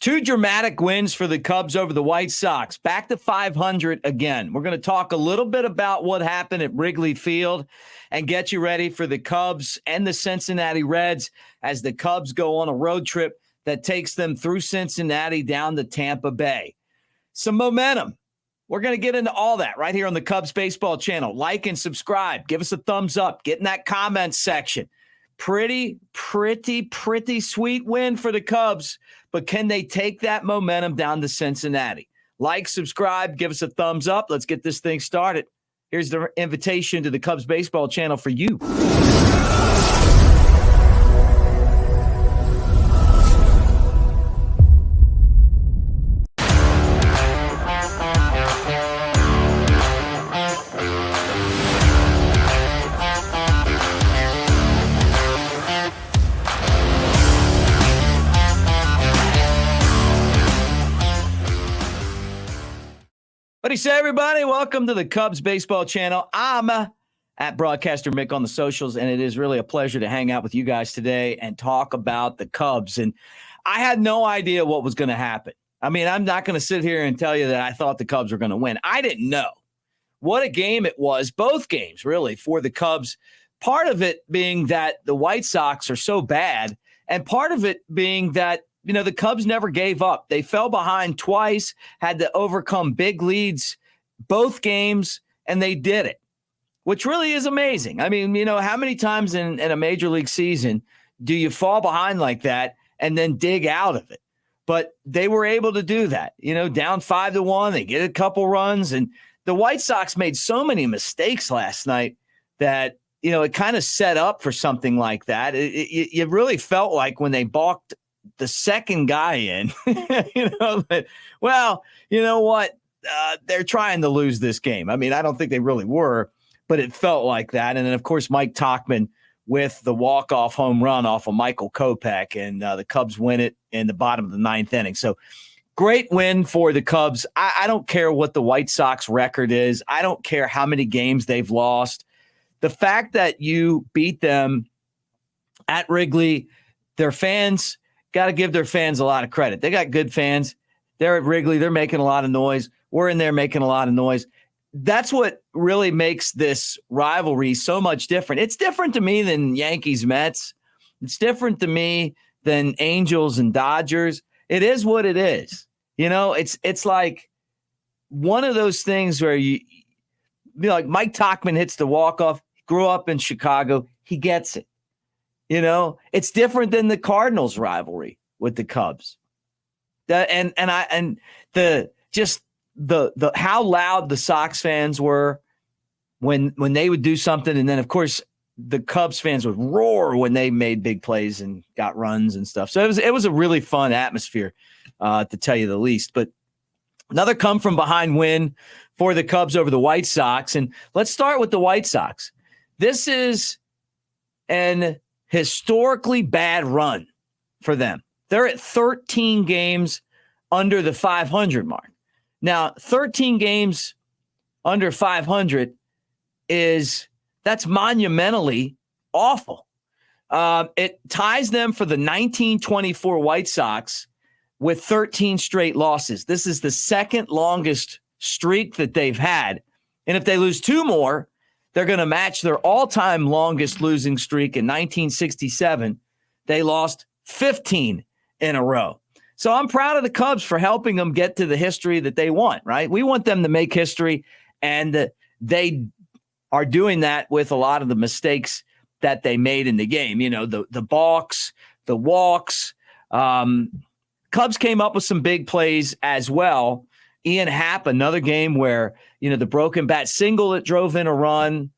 Two dramatic wins for the Cubs over the White Sox. Back to 500 again. We're going to talk a little bit about what happened at Wrigley Field and get you ready for the Cubs and the Cincinnati Reds as the Cubs go on a road trip that takes them through Cincinnati down to Tampa Bay. Some momentum. We're going to get into all that right here on the Cubs Baseball channel. Like and subscribe. Give us a thumbs up. Get in that comment section. Pretty sweet win for the Cubs, but can they take that momentum down to Cincinnati? Like, subscribe, give us a thumbs up. Let's get this thing started. Here's the invitation to the Cubs Baseball channel for you. What do you say, everybody? Welcome to the Cubs Baseball channel. I'm at Broadcaster Mick on the socials, and it is really a pleasure to hang out with you guys today and talk about the Cubs. And I had no idea what was going to happen. I mean, I'm not going to sit here and tell you that I thought the Cubs were going to win. I didn't know. What a game it was, both games, really, for the Cubs. Part of it being that the White Sox are so bad, and part of it being that the Cubs never gave up. They fell behind twice, had to overcome big leads both games, and they did it, which really is amazing. I mean, how many times in a major league season do you fall behind like that and then dig out of it? But they were able to do that, down 5-1. They get a couple runs, and the White Sox made so many mistakes last night that, it kind of set up for something like that. It really felt like when they balked the second guy in, well, you know what? They're trying to lose this game. I mean, I don't think they really were, but it felt like that. And then, of course, Mike Tauchman with the walk-off home run off of Michael Kopech, and the Cubs win it in the bottom of the ninth inning. So great win for the Cubs. I don't care what the White Sox record is. I don't care how many games they've lost. The fact that you beat them at Wrigley, their fans – got to give their fans a lot of credit. They got good fans. They're at Wrigley. They're making a lot of noise. We're in there making a lot of noise. That's what really makes this rivalry so much different. It's different to me than Yankees, Mets. It's different to me than Angels and Dodgers. It is what it is. It's like one of those things where like Mike Tauchman hits the walk-off, grew up in Chicago. He gets it. It's different than the Cardinals rivalry with the Cubs. And how loud the Sox fans were when they would do something, and then of course the Cubs fans would roar when they made big plays and got runs and stuff. So it was a really fun atmosphere, to tell you the least. But another come from behind win for the Cubs over the White Sox, and let's start with the White Sox. This is an historically bad run for them. They're at 13 games under the 500 mark. Now, 13 games under 500 that's monumentally awful. It ties them for the 1924 White Sox with 13 straight losses. This is the second longest streak that they've had. And if they lose two more, they're going to match their all-time longest losing streak in 1967. They lost 15 in a row. So I'm proud of the Cubs for helping them get to the history that they want, right? We want them to make history, and they are doing that with a lot of the mistakes that they made in the game. The balks, the walks. Cubs came up with some big plays as well. Ian Happ, another game where, the broken bat single that drove in a run.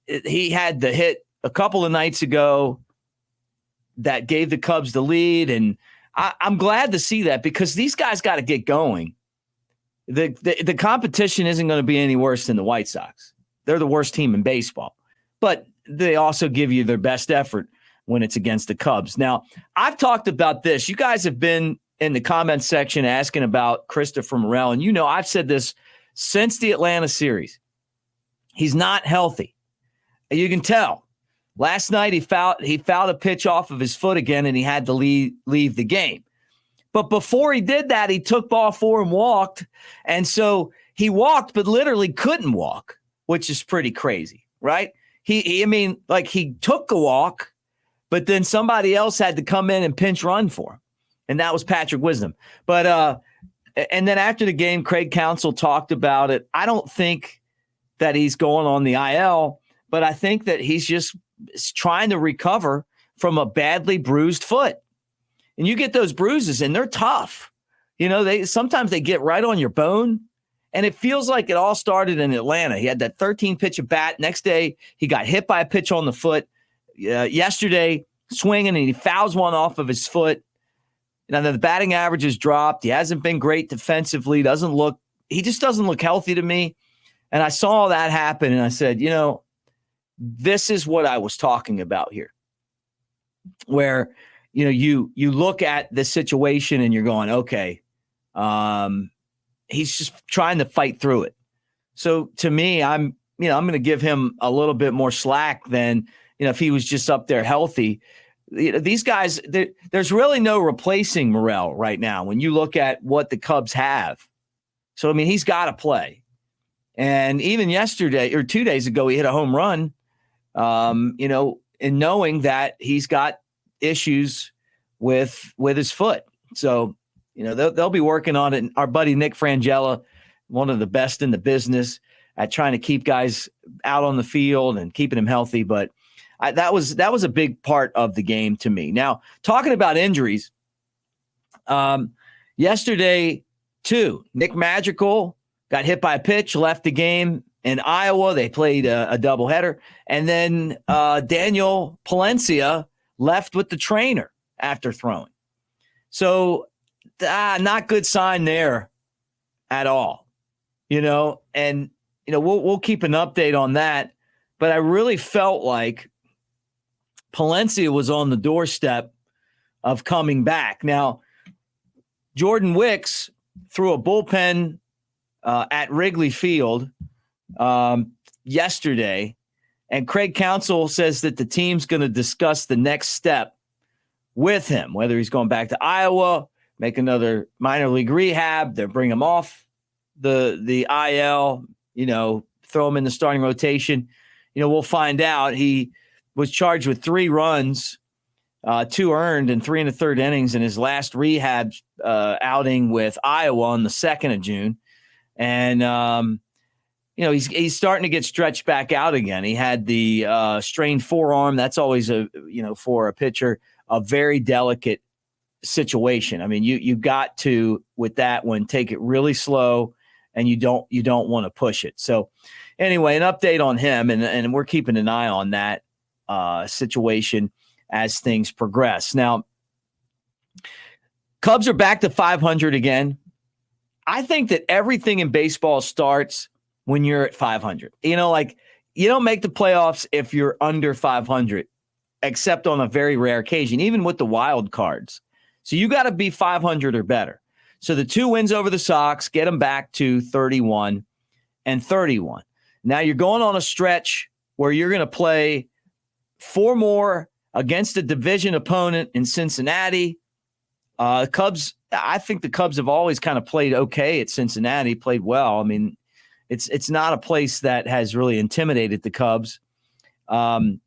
He had the hit a couple of nights ago that gave the Cubs the lead. And I'm glad to see that, because these guys got to get going. The competition isn't going to be any worse than the White Sox. They're the worst team in baseball, but they also give you their best effort when it's against the Cubs. Now, I've talked about this. You guys have been in the comments section asking about Christopher Morel. And I've said this since the Atlanta series. He's not healthy. You can tell. Last night he fouled a pitch off of his foot again, and he had to leave the game. But before he did that, he took ball 4 and walked. And so he walked, but literally couldn't walk, which is pretty crazy, right? He took a walk, but then somebody else had to come in and pinch run for him. And that was Patrick Wisdom. But, and then after the game, Craig Counsell talked about it. I don't think that he's going on the IL, but I think that he's just trying to recover from a badly bruised foot. And you get those bruises and they're tough. Sometimes they get right on your bone. And it feels like it all started in Atlanta. He had that 13 pitch at bat. Next day, he got hit by a pitch on the foot. Yesterday, swinging, and he fouls one off of his foot. Now, the batting average has dropped. He hasn't been great defensively. He just doesn't look healthy to me. And I saw that happen, and I said, this is what I was talking about here. Where, you look at the situation and you're going, okay, he's just trying to fight through it. So to me, I'm going to give him a little bit more slack than, if he was just up there healthy. These guys, there's really no replacing Morel right now when you look at what the Cubs have. So, he's got to play. And even yesterday or 2 days ago, he hit a home run, and knowing that he's got issues with his foot. So, they'll be working on it. And our buddy Nick Frangella, one of the best in the business at trying to keep guys out on the field and keeping them healthy. But that was a big part of the game to me. Now, talking about injuries, yesterday too, Nick Madgricl got hit by a pitch, left the game. In Iowa, they played a doubleheader. And then Daniel Palencia left with the trainer after throwing. So not good sign there at all, and, we'll keep an update on that. But I really felt like Palencia was on the doorstep of coming back. Now, Jordan Wicks threw a bullpen at Wrigley Field yesterday, and Craig Counsell says that the team's going to discuss the next step with him, whether he's going back to Iowa, make another minor league rehab, they'll bring him off the IL, throw him in the starting rotation. We'll find out. He was charged with 3 runs, 2 earned in 3 1/3 innings in his last rehab outing with Iowa on the 2nd of June. And, he's starting to get stretched back out again. He had the strained forearm. That's always for a pitcher, a very delicate situation. You got to, with that one, take it really slow, and you don't want to push it. So anyway, an update on him, and we're keeping an eye on that situation as things progress. Now, Cubs are back to 500 again. I think that everything in baseball starts when you're at 500. You don't make the playoffs if you're under 500, except on a very rare occasion, even with the wild cards. So you got to be 500 or better. So the 2 wins over the Sox get them back to 31 and 31. Now you're going on a stretch where you're going to play 4 more against a division opponent in Cincinnati. Cubs, I think the Cubs have always kind of played okay at Cincinnati, played well. It's not a place that has really intimidated the Cubs. Didn't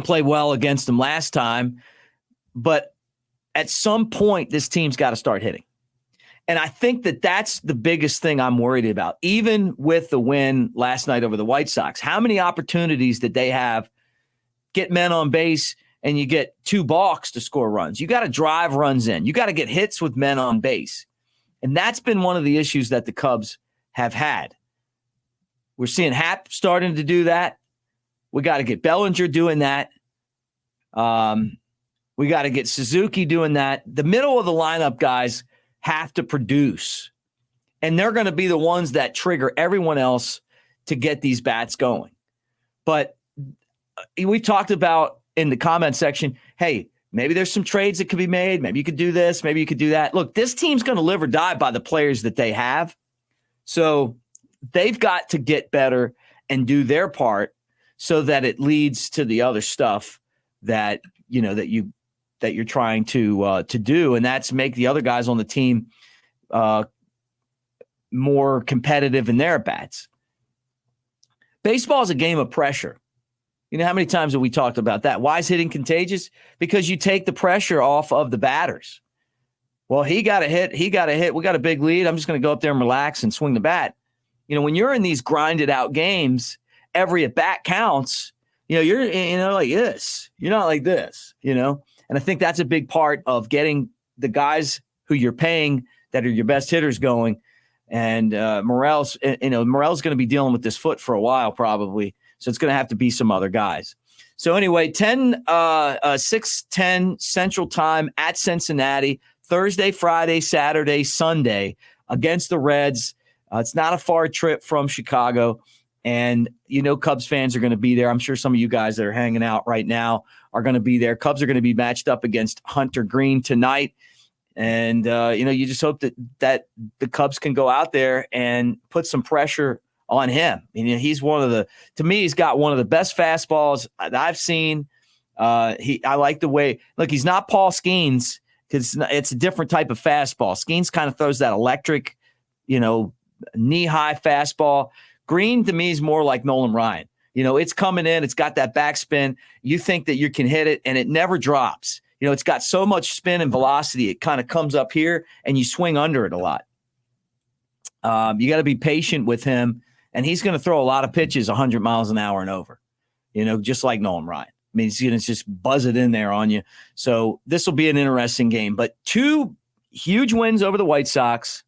play well against them last time, but at some point, this team's got to start hitting. And I think that that's the biggest thing I'm worried about. Even with the win last night over the White Sox, how many opportunities did they have? Get men on base, and you get 2 balks to score runs. You got to drive runs in. You got to get hits with men on base. And that's been one of the issues that the Cubs have had. We're seeing Happ starting to do that. We got to get Bellinger doing that. We got to get Suzuki doing that. The middle of the lineup guys have to produce, and they're going to be the ones that trigger everyone else to get these bats going. But we talked about in the comment section, hey, maybe there's some trades that could be made. Maybe you could do this. Maybe you could do that. Look, this team's going to live or die by the players that they have. So they've got to get better and do their part so that it leads to the other stuff that that you're trying to do, and that's make the other guys on the team more competitive in their bats. Baseball is a game of pressure. You know, how many times have we talked about that? Why is hitting contagious? Because you take the pressure off of the batters. Well, he got a hit. We got a big lead. I'm just going to go up there and relax and swing the bat. You know, when you're in these grinded out games, every at bat counts. You know, you're like this. You're not like this, you know. And I think that's a big part of getting the guys who you're paying that are your best hitters going. And Morel's going to be dealing with this foot for a while probably. So it's going to have to be some other guys. So anyway, 6:10 Central Time at Cincinnati, Thursday, Friday, Saturday, Sunday against the Reds. It's not a far trip from Chicago. And, you know, Cubs fans are going to be there. I'm sure some of you guys that are hanging out right now are going to be there. Cubs are going to be matched up against Hunter Green tonight. And, you just hope that the Cubs can go out there and put some pressure on him. I mean, he's to me, he's got one of the best fastballs that I've seen. I like the way, look, he's not Paul Skeens because it's a different type of fastball. Skeens kind of throws that electric, knee-high fastball. Green, to me, is more like Nolan Ryan. It's coming in. It's got that backspin. You think that you can hit it, and it never drops. It's got so much spin and velocity. It kind of comes up here, and you swing under it a lot. You got to be patient with him, and he's going to throw a lot of pitches 100 miles an hour and over, just like Nolan Ryan. I mean, he's going to just buzz it in there on you. So this will be an interesting game. But 2 huge wins over the White Sox.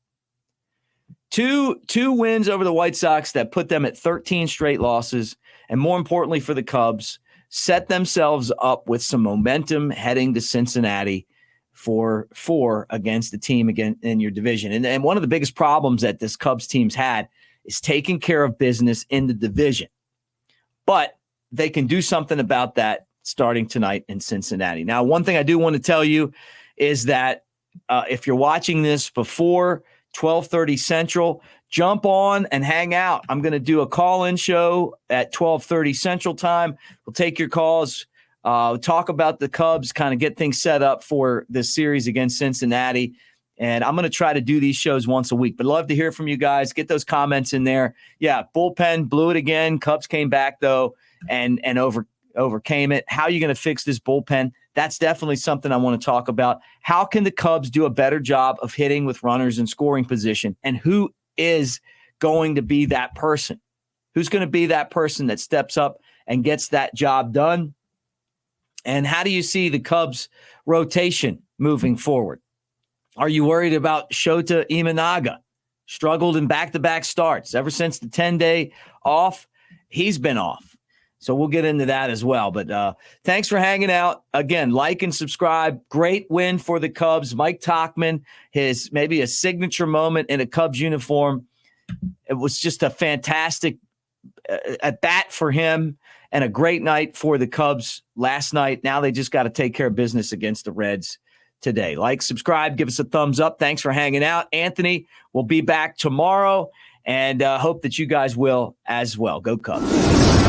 Two wins over the White Sox that put them at 13 straight losses, and more importantly for the Cubs, set themselves up with some momentum heading to Cincinnati for 4 against the team again in your division. And one of the biggest problems that this Cubs team's had is taking care of business in the division. But they can do something about that starting tonight in Cincinnati. Now, one thing I do want to tell you is that if you're watching this before 12:30 Central, jump on and hang out. I'm going to do a call-in show at 12:30 Central Time. We'll take your calls, talk about the Cubs, kind of get things set up for this series against Cincinnati. And I'm going to try to do these shows once a week. But love to hear from you guys. Get those comments in there. Yeah, bullpen blew it again. Cubs came back, though, and overcame it. How are you going to fix this bullpen? That's definitely something I want to talk about. How can the Cubs do a better job of hitting with runners in scoring position? And who is going to be that person? Who's going to be that person that steps up and gets that job done? And how do you see the Cubs rotation moving forward? Are you worried about Shota Imanaga? Struggled in back-to-back starts. Ever since the 10-day off, he's been off. So we'll get into that as well. But thanks for hanging out. Again, like and subscribe. Great win for the Cubs. Mike Tauchman, maybe a signature moment in a Cubs uniform. It was just a fantastic at bat for him and a great night for the Cubs last night. Now they just got to take care of business against the Reds today. Like, subscribe, give us a thumbs up. Thanks for hanging out. Anthony will be back tomorrow, and hope that you guys will as well. Go Cubs.